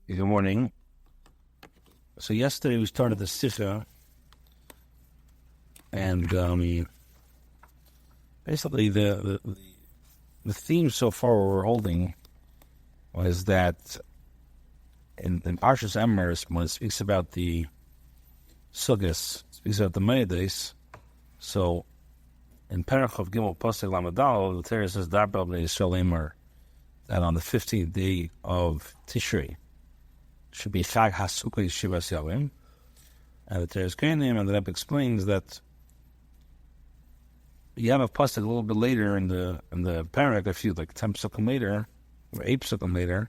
Good morning. So yesterday we started the Sichah, and basically the theme so far we're holding was that in Parshas Emor, when it speaks about the Sugas, speaks about the Mayades. So in Perach of Gimel Pasuk Lamadal, the Torah says Darbel Bnei Yisrael Emor, that on the 15th day of Tishrei should be Chag HaSukkah Shivas Yamim, and the Torah is Kainim, and the Rebbe explains that you have a pasuk a little bit later in the parak, a few like 10 psukim later or 8 psukim later,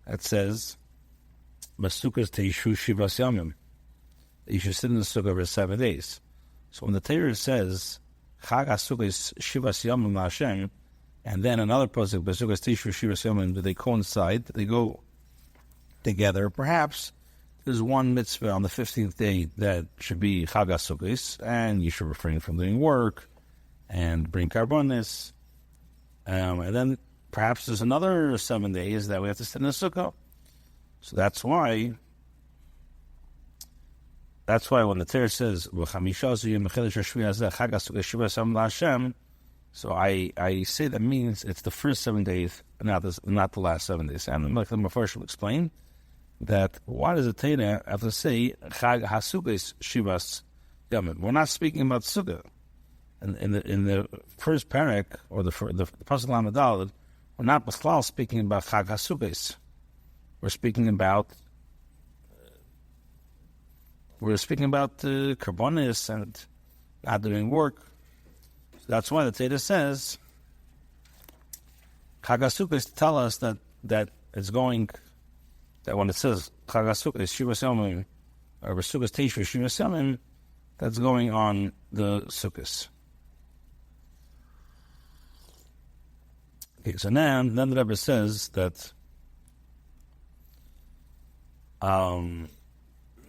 that says Masukas Teishu Shivas Yamim, that you should sit in the sukkah for 7 days. So when the Torah says Chag HaSukkah Shivas Yamim LaHashem, and then another pasuk Masukas Teishu Shivas Yamim, they coincide, they go together. Perhaps there's one mitzvah on the 15th day that should be Chag HaSukkos, and you should refrain from doing work and bring karbonis. And then perhaps there's another 7 days that we have to sit in the sukkah. So that's why when the Torah says so I say that means it's the first 7 days, not the last 7 days. And like the Mefarshim will explain that why does the Torah have to say Chag HaSukkos Shivas Yamim? We're not speaking about sukkah. In the first parak, or the pasuk Lamadal, we're not speaking about Chag HaSukkos. We're speaking about karbonis and not doing work. So that's why the Torah says Chag HaSukkos to tell us that it's going, that when it says Chag HaSukkos Shivas Yamim, or Sukkos Teishu Shivas Yamim, that's going on the sukkahs. Okay, so then the Rebbe says that in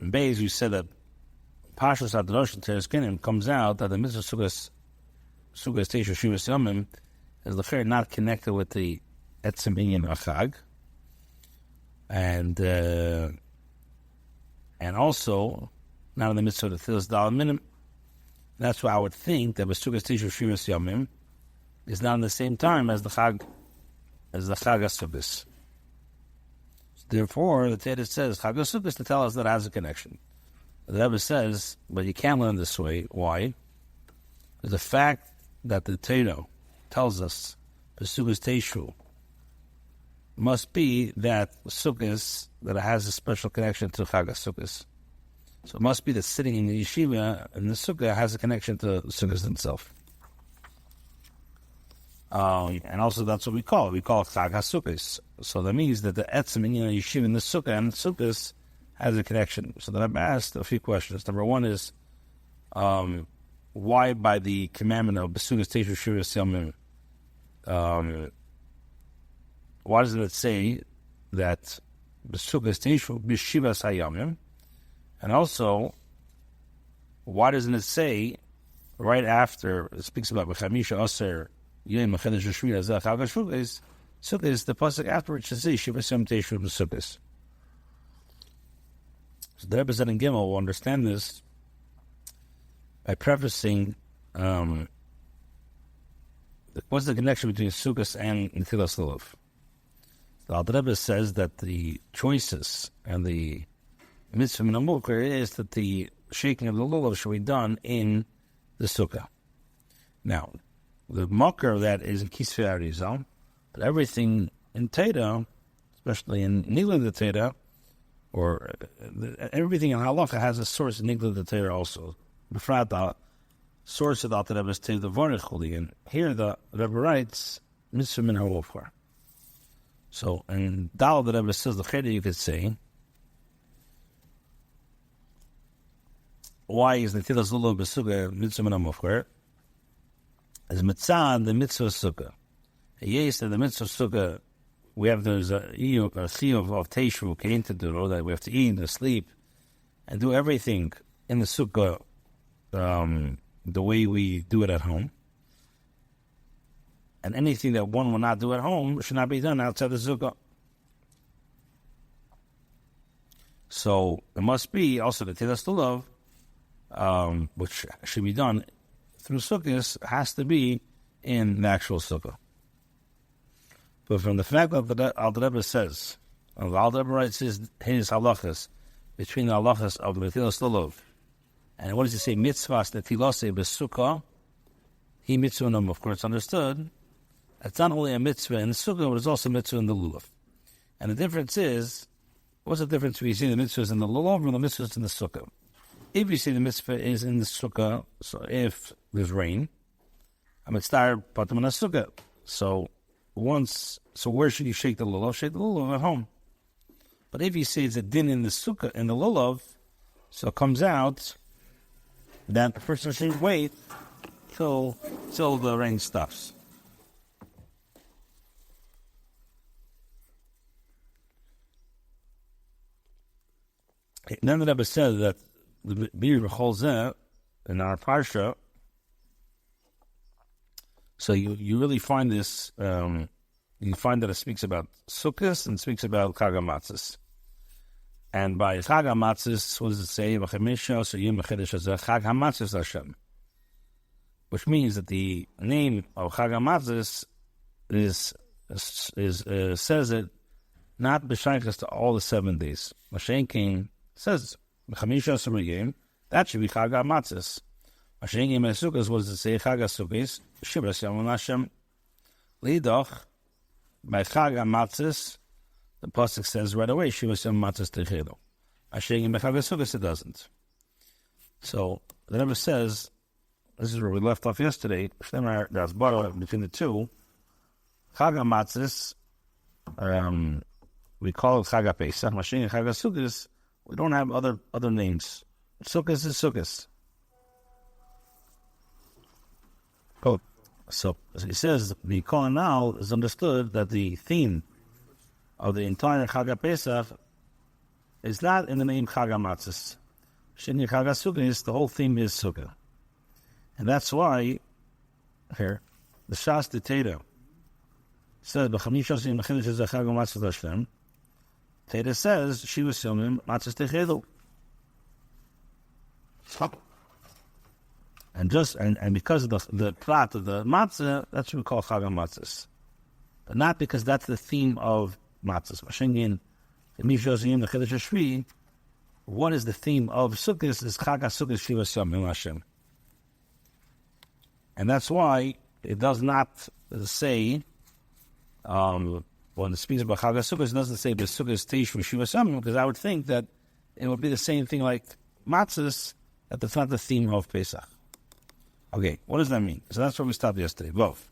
Beis we said that Parshas Adrosh Teres Kenim comes out that the mitzvah Sukkos Teishu Shivas Yamim is the not connected with the Etzem Inyan Achag, and also not in the mitzvah of the Tzilas Dal Minim. That's why I would think that Sukkos Teishu Shivas Yamim is not in the same time as the Chag HaSukkos. Therefore, the Torah says Chag HaSukkos to tell us that it has a connection. The Rebbe says, but you can't learn this way. Why? Because the fact that the Torah tells us Sukkos Teishu must be that Sukkos, that it has a special connection to Chag HaSukkos. So it must be that sitting in the yeshiva in the sukkah has a connection to Sukkos himself. And also that's what we call it. We call it Chag HaSukkos. So that means that the etzem in the yeshiva in the sukkah and the sukkahs has a connection. So that I've asked a few questions. Number one is, why by the commandment of Sukkos Teishu Shivas Yamim, why doesn't it say that Sukkos Teishu B'Shivas HaYamim? And also, why doesn't it say right after it speaks about B'Chamisha Aser Yom Chedesh Shvira Zeh Chag HaSukkos, Sukkos, the pasuk afterwards should say Shivas Yom Teishu B'Sukkos. So the Rebbe said in Gimel will understand this by prefacing what's the connection between Sukkos and Netilas Lulav. The Alter Rebbe says that the choices and the mitzvah min hamukar is that the shaking of the lulav should be done in the sukkah. Now, the makar of that is in Kisvei Arizal, but everything in Teda, especially in Nigla de Teda, or everything in Halacha has a source in Nigla de Teda also. Befrat, the source of the Alter Rebbe is Teda Vorecholi, and here the Rebbe writes mitzvah min hamukar. So, in Dal the Rebbe says the Cheder you could say, why is the Netilas Lulav B'Sukkah mitzvah min hamukar? As mitzvah the mitzvah sukkah. Yes, the mitzvah sukkah, we have there's a chiyuv of teishu came to do that we have to eat and sleep and do everything in the sukkah the way we do it at home. And anything that one will not do at home should not be done outside the sukkah. So it must be also the Tilas Lulav, which should be done through Sukkot, has to be in the actual Sukkah. But from the fact that the Alter Rebbe says, the Alter Rebbe writes his halachas between the halachas of the Tilas Lulav, and what does he say? Mitzvahs netilase besukkah. He mitzvah them, of course, understood. It's not only a mitzvah in the sukkah, but it's also a mitzvah in the lulav. And the difference is, what's the difference between you see the mitzvahs in the lulav and the mitzvahs in the sukkah? If you see the mitzvah is in the sukkah, so if there's rain, I'm mitzvah patam in a sukkah. So where should you shake the lulav? Shake the lulav at home. But if you say it's a din in the sukkah, in the lulav, so it comes out that the person should wait till the rain stops. Then the Rebbe said that the Bir B'chol Zeh in our parsha. So you really find this. You find that it speaks about Sukkot and speaks about Chag HaMatzos. And by Chag HaMatzos, what does it say? V'chemisha so yom b'chedesh hazeh Chag HaMatzos Hashem, which means that the name of Chag HaMatzos says it not b'shaychus to all the 7 days. Mashen King says b'chamisha asur that should be Chag HaMatzos. Mashen King Sukkos, what does it say? Chag HaSukkos Shibras Yom Hashem Lidach by Chag HaMatzos. The pasuk says right away, Shivas Yom Matzos Techelo. Mashen King b'Chag HaSukkos it doesn't. So the Rebbe says, this is where we left off yesterday. There's borrow between the two. Chag HaMatzos, we call it Chag HaPesach. Mashen and Chag HaSukkos, we don't have other names. Sukkos is Sukkos. Oh, so as he says, the Kohen now is understood that the theme of the entire Chag HaPesach is not in the name Chag HaMatzos. Mashen and Chag HaSukkos, the whole theme is Sukkah. And that's why, here, the Shas Teda says, Teda says, she was filming Matzos Techedel. And because of the plot of the matzah, that's what we call Chag HaMatzos. But not because that's the theme of matzahs. What is the theme of Sukkot is Chag HaSukkos Shivas Yomim Hashem. And that's why it does not say, when it speaks about Chag HaSukkos, it doesn't say B'Sukkos Teish Shivas Yomim, because I would think that it would be the same thing like matzahs, that that's not the theme of Pesach. Okay, what does that mean? So that's where we stopped yesterday. Both.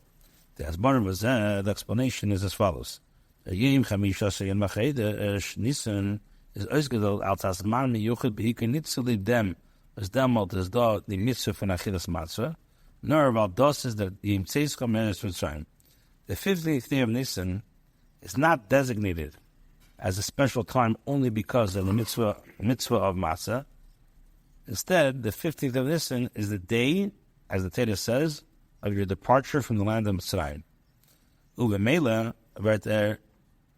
The explanation is as follows. Nisan is ausgedelt als man miyuchid behiken nicht zu lieb dem, as demalt is da die mitzvah von Achilas Matzah, nor about das is that the Imtzeis Chomeres Mitzrayim. The 15th day of Nisan is not designated as a special time only because of the mitzvah of Matzah. Instead, the 15th of Nisan is the day, as the Teda says, of your departure from the land of Mitzrayim. Uvemela, right there,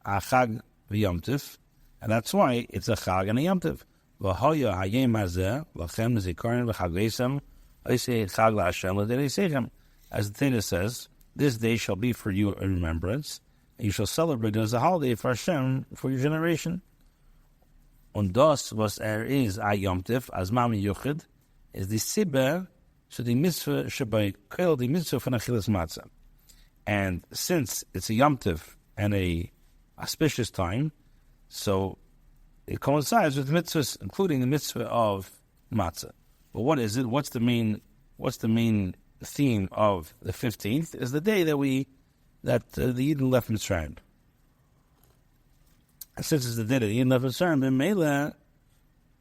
Achag v'Yomtiv, and that's why it's a Chag and a Yomtiv. V'hoya hayem hazeh, v'chem zikaron v'chagvesem, oisei Chag la'Hashem l'derei seichem. As the Teda says, this day shall be for you a remembrance, and you shall celebrate it as a holiday for Hashem, for your generation. Und das, was is a Yomtiv, as mami yuchid, is the Sibbe, so the mitzvah shabai kol the mitzvah from Achilas Matzah. And since it's a Yomtiv and a auspicious time, so it coincides with mitzvahs, including the mitzvah of Matzah. But what is it? What's the main theme of the 15th? Is the day that the Yidden left Mitzrayim. And since it's the day that the Yidden left Mitzrayim, then Mela,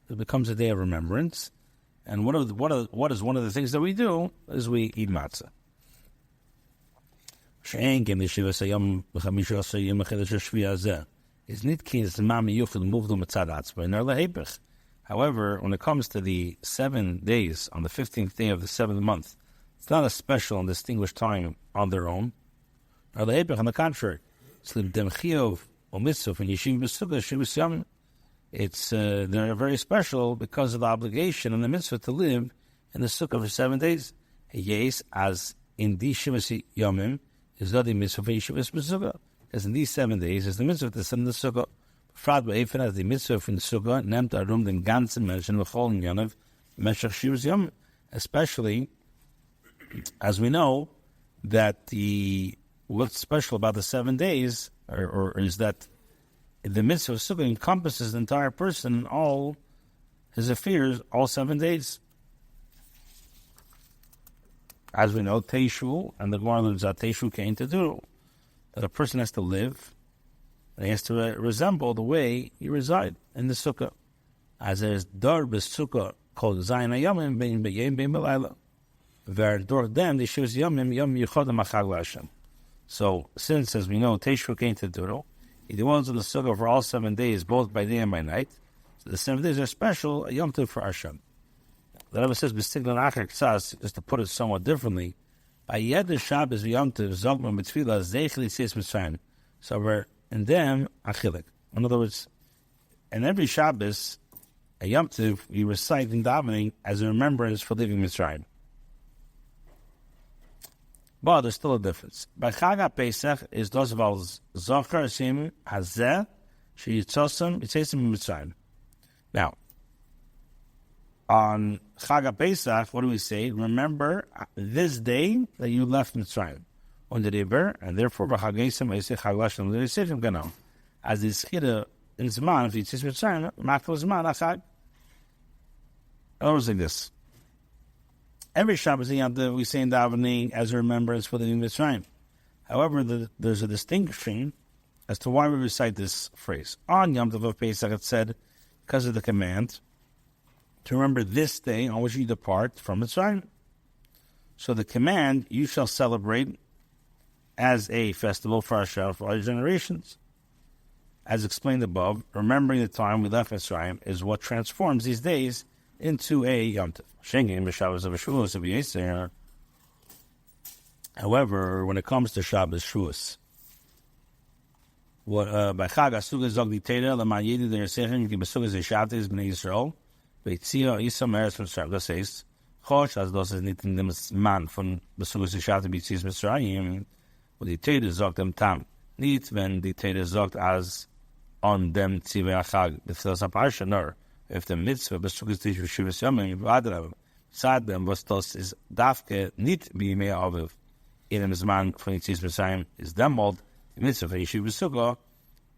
it becomes a day of remembrance. And what is one of the things that we do is we eat matzah. However, when it comes to the 7 days on the 15th day of the 7th month, it's not a special and distinguished time on their own. On the contrary, they're very special because of the obligation and the mitzvah to live in the sukkah for 7 days. Yes, as in these Shivas Yomim, is not the mitzvah for Yeshivas Sukkah. Because in these 7 days is the mitzvah to send the sukkah. Frad ba'efen as the mitzvah from the sukkah, nehmt arum den ganzen Menschen v'chol Yonov, meshach Shivas Yomim. Especially, as we know, that what's special about the 7 days, or is that the mitzvah of sukkah encompasses the entire person and all his affairs, all 7 days. As we know, Teishu, and the Gemara learns that Teishu came to do, that a person has to live, and he has to resemble the way he reside in the sukkah. As there is dar b'sukkah called Zayin HaYomim bein b'yem bein b'layla. V'erdor dem, the Shivas Yomim, Yom Yichod HaMachag LaHashem. So, since, as we know, Teishu came to do, he dwells in the sukkah for all 7 days, both by day and by night. So the 7 days are special, a Yom Tov for Hashem. The Rebbe says, "B'stiglan acher ksas," just to put it somewhat differently. By Yed Shabbos v'Yom Tov zogman b'tfilah zeichel yitzis Mitzrayim. So we're in them achilek. In other words, in every Shabbos, a Yom Tov we recite in davening as a remembrance for leaving Mitzrayim. But there's still a difference. By Chag Pesach is dosval zocher asim hazeh sheyitzosem yitzesim Mitzrayim. Now, on Chag Pesach, what do we say? Remember this day that you left Mitzrayim on the river, and therefore b'chagesem eisech haglashem l'risifim ganam. As the Sichah in Zman, if you teach Mitzrayim, makol Zman achag. In other words, like this. Every Shabbos we say in davening as a remembrance for the Mitzrayim. However, there's a distinction as to why we recite this phrase. On Yom Tov of Pesach, it said, because of the command to remember this day on which you depart from Mitzrayim. So the command, you shall celebrate as a festival for Hashem for all your generations. As explained above, remembering the time we left Mitzrayim is what transforms these days into a Yom Tov. However, when it comes to Shabbos Shavuos, by Chag HaSukkah Zog Diteda L'man Yedi L'Yosechem Ki B'Sukkah Zeshatis B'nei Yisrael B'Yitzia Yisam Eretz Mitzrayim. Das heißt, Chosh as das ist nicht in dem Mann von B'Sukkah Zeshatis B'Yitzis Mitzrayim, wo die Teda sagt dem Tam. Nicht, wenn die Teda sagt as on dem Tzivei HaChag B'Tfilas HaParsha, nor if the mitzvah B'Sukkah Zeshatis Shivas Yomim V'Adrav beside them, was das ist Davke nicht B'Yimei Aviv in dem Zman von Yitzis Mitzrayim is demolt the mitzvah for Yeshiva Sukkah,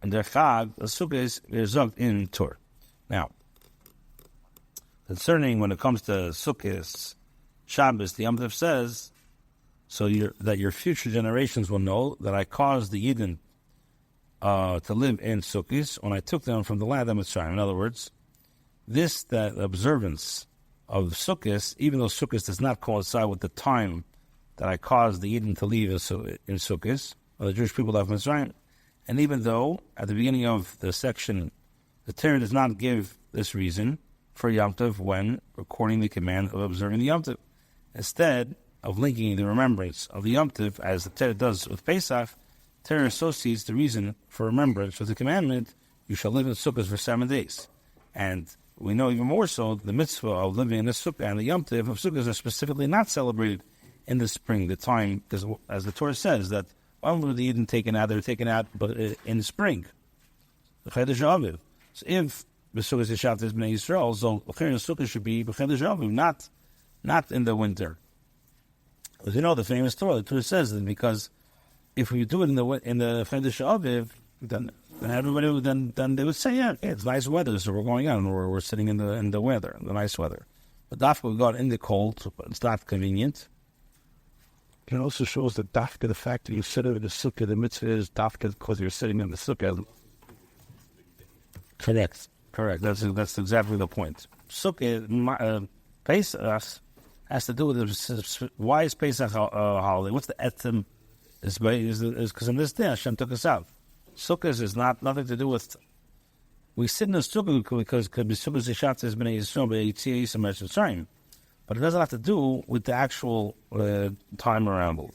and their Chag, the Sukkah is result in Torah. Now, concerning when it comes to Sukkah's Shabbos, the Yom Tov says, so that your future generations will know that I caused the Yidden to live in Sukkahs when I took them from the land of Mitzrayim. In other words, that observance of Sukkahs, even though Sukkahs does not coincide with the time that I caused the Yidden to leave in Sukkahs, or the Jewish people left Mitzrayim. And even though, at the beginning of the section, the Torah does not give this reason for Yom Tov when recording the command of observing the Yom Tov. Instead of linking the remembrance of the Yom Tov, as the Torah does with Pesach, Torah associates the reason for remembrance with the commandment, you shall live in Sukkahs for 7 days. And we know even more so, the mitzvah of living in the Sukkah and the Yom Tov of Sukkahs are specifically not celebrated in the spring, the time, as the Torah says, that when were the Yidden taken out? They were taken out but in the spring. So if B'Sukkah Zeshatis is B'nei Yisrael, so Sukkah should be B'Chedesh Aviv, not in the winter. As you know, the famous Torah, the Torah says that because if we do it in the Chedesh Aviv, then everybody would, then they would say, yeah, it's nice weather, so we're going out and we're sitting in the weather, the nice weather. But after we got in the cold, so it's not convenient. It also shows that dafka, the fact that you sit in the sukkah, the mitzvah is dafka because you're sitting in the sukkah. Correct. That's exactly the point. Sukkah, Pesach has to do with why is Pesach a holiday? What's the etzem? Is because in this day Hashem took us out. Sukkah is nothing to do with. We sit in the sukkah because B'Sukkah Zeshatis is B'nei Yisrael B'Yitzia Yisam Eretz Mitzrayim. But it doesn't have to do with the actual time around it.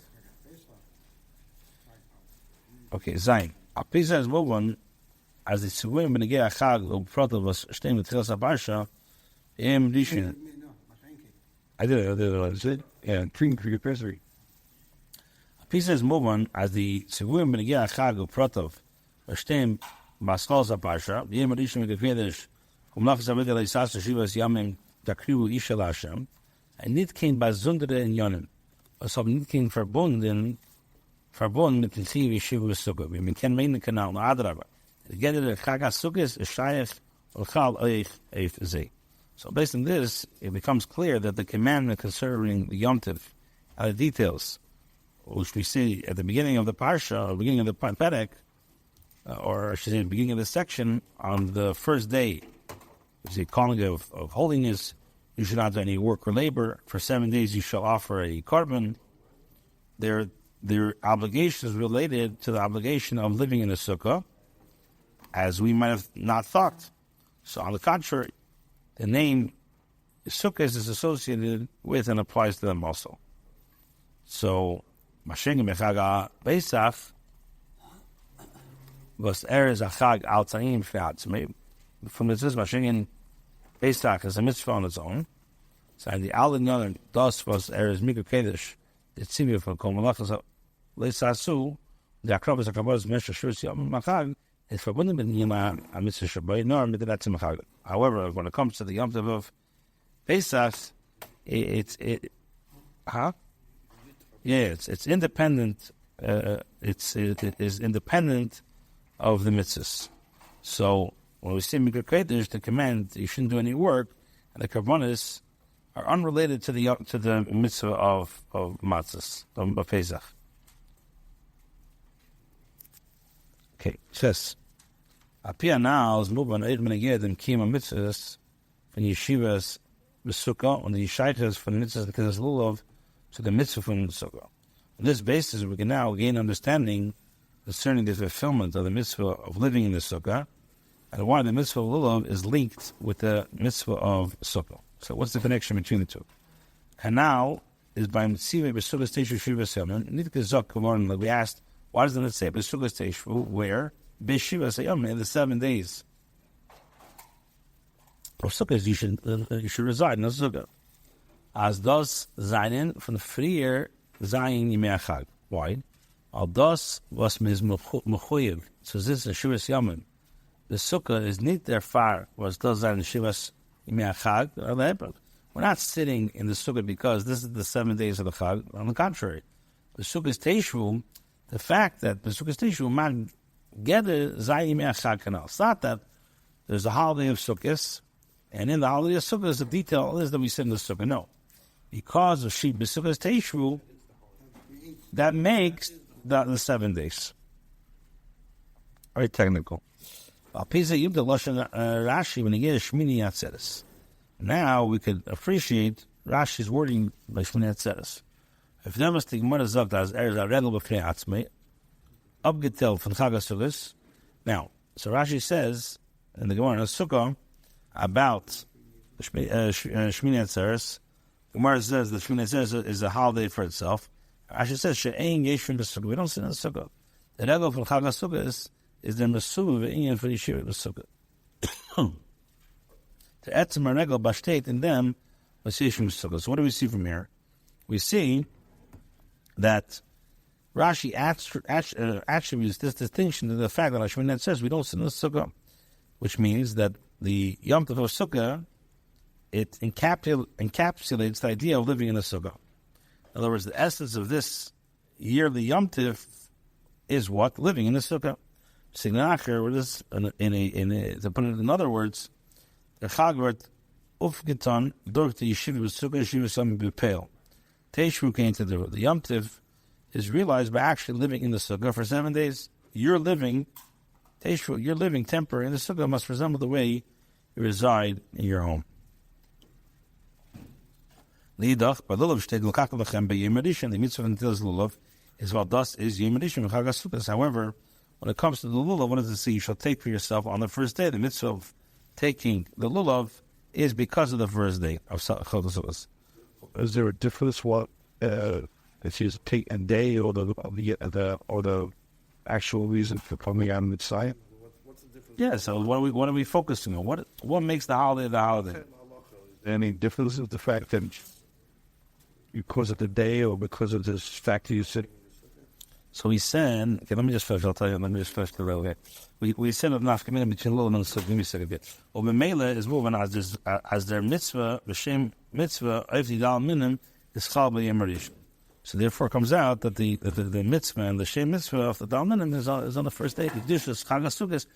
Okay, Zayin. A Pesach is one as the Tzivuim b'negei Achag u'Protav was stehen with Tchilas HaParsha, Im Rishon. I did it. Yeah, treating for your misery. He says, move on, as the Tzivuim b'negei Achag u'Protav was stehen b'Tchilas HaParsha, Im Rishon v'Gekedesh, Umlachas HaVidel Eisas Shivas Yamim Takrivu Isha L'Hashem, and nicht kein Besondere in Yonim. Es haben nicht kein verbunden mit dem Ziv Yeshiva Sukkah. Wir kennen meinen Kanal, Adraba. Together, the Chag HaSukkah is Shayach L'Chal Eich Eif Zeh. So based on this, it becomes clear that the commandment concerning the Yom Tov, the details, which we see at the beginning of the Parsha, or beginning of the Perek, or I should say, the beginning of the section, on the first day, it's a calling of holiness. You should not do any work or labor. For 7 days you shall offer a korban. Their obligation is related to the obligation of living in a sukkah, as we might have not thought. So on the contrary, the name sukkah is associated with and applies to them also. So, Mashing Mechaga Pesach was Erez Achag Al Tzayim Fiat. From this Mashing Pesach is a mitzvah on its own. So the Alin Yonan thus was Erez Mikra Kedesh, the Tzivir from Kol Malachas Leisasu, the Akrabas Akabas Mesha Shus Yom Machag, is verbunden mit Yom HaMitzvah Shabbat, nor mit der Tzimachag. However, when it comes to the Yom Tov of Pesach, it's independent. It is independent of the mitzvahs. So when we say Mikra Kedesh, the command you shouldn't do any work, and the karbonis are unrelated to the mitzvah of matzahs of Pesach. Okay, says Apia now is moving on 8 minutes and kima mitzvahs from yeshivas b'sukkah and the yeshaytas from the mitzvahs because lulav to the mitzvah from the sukkah. On this basis, we can now gain understanding concerning the fulfillment of the mitzvah of living in the sukkah, and why the mitzvah of lulav is linked with the mitzvah of sukkah. So what's the connection between the two? Canal is by mitzvah b'sukkah steishu shiva semen. Nidke like we asked, why doesn't it say b'sukkah steishu where b'shiva semen in the 7 days of sukkahs you should reside in a sukkah. As does zayin from the freer zayin yimei achag. Why? Al das was mis mechuyev. So this is shivas yamim. The sukkah is not there far was does zayin shivas yimei achag. We're not sitting in the sukkah because this is the 7 days of the chag. On the contrary, the sukkah's teishvu, the fact that the sukkah's teishvu man gather zayin yimei achag canal. It's not that there's a holiday of sukkahs, and in the holiday of sukkahs the detail is that we sit in the sukkah. No. Because of sheep b'sukkah's teishvu, that makes the 7 days. Very technical. Now we could appreciate Rashi's wording by Shmini Atzeres. If there was the Gemara Zogt as a regel b'fnei atzmei, abgetel from Chag HaSukkos. Now, so Rashi says in the Gemara Sukkah about Shmini Atzeres. The Gemara says that Shmini Atzeres is a holiday for itself. Rashi says she'ein yeshvim b'sukkah. We don't sit in the sukkah. The regel for Chag HaSukkos is the mesuv v'inyan for yeshiva b'sukkah. The etzem regel b'shteit in them was yeshvim b'sukkah. So what do we see from here? We see that Rashi attributes this distinction to the fact that Shmini says we don't sit in the sukkah, which means that the Yom Tov of Sukkah, it encapsulates the idea of living in a sukkah. In other words, the essence of this yearly Yom Tov is what? Living in a sukkah. To put it in other words, the Chag wird aufgetan durch die Yeshiva b'sukkah, Yeshiva Samim b'peil. Teishvu came to the Yom Tov is realized by actually living in the sukkah for 7 days. You're living temporary in the sukkah must resemble the way you reside in your home. Lidach, by lulav steht l'kach l'chem b'yom rishon. The mitzvah until lulav is what thus is yom rishon v'chag hasukkos. However, when it comes to the lulav, what does it say? You shall take for yourself on the first day. The mitzvah of taking the lulav is because of the first day of chag hasukkos. Is there a difference? What if you take a day or the actual reason for coming out of Mitzrayim? What's the difference Yeah, so what are we focusing on? What makes the holiday the holiday? Any difference with the fact that because of the day or because of this fact that you said? So we said, okay, let me just finish, I'll tell you, let me just finish the railway. We said of nafkamina between little and the give me a second bit. Or Bemela is moving as their mitzvah, B'Shem mitzvah, Eivdi Dal Minim, is Chal B'Yemarish. So therefore it comes out that the mitzvah and the Shem mitzvah of the Dal Minim is on the first day. The dishes, Chag HaSukkos,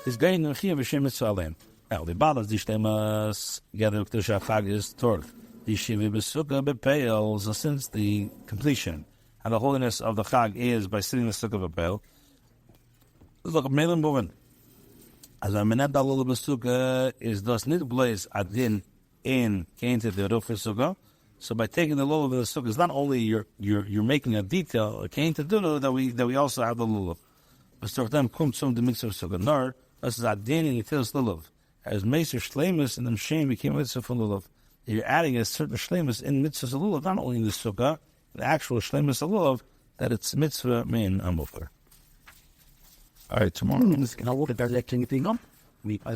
is going to Chia B'Shem mitzvah Aleim. Now, the Balas, the Shtemas, gather Kedusha Chag is Torah. The Shivi B'Sukkah B'Peil, so since the completion and the holiness of the Chag is by sitting in the Sukkah of a Peil. Look, Melin Boven. As a Menat Dalul B'Sukkah is thus nit blaze adin in Kainted the Ruf Sukkah. So by taking the lulav of the Sukkah, it's not only you're making a detail, a Kainted Dulu, that we also have the lulav. But so them kum tzum the mitzvah Sukkah. Nor, this is adin in Yitil's lulav. As Meser Shlemus and the Shem became mitzvah for lulav. You're adding a certain Shlemus in mitzvah lulav, not only in the Sukkah, the actual Shlemus Lulav, that it's mitzvah min amufar. All right, tomorrow. Can I look at that anything on? I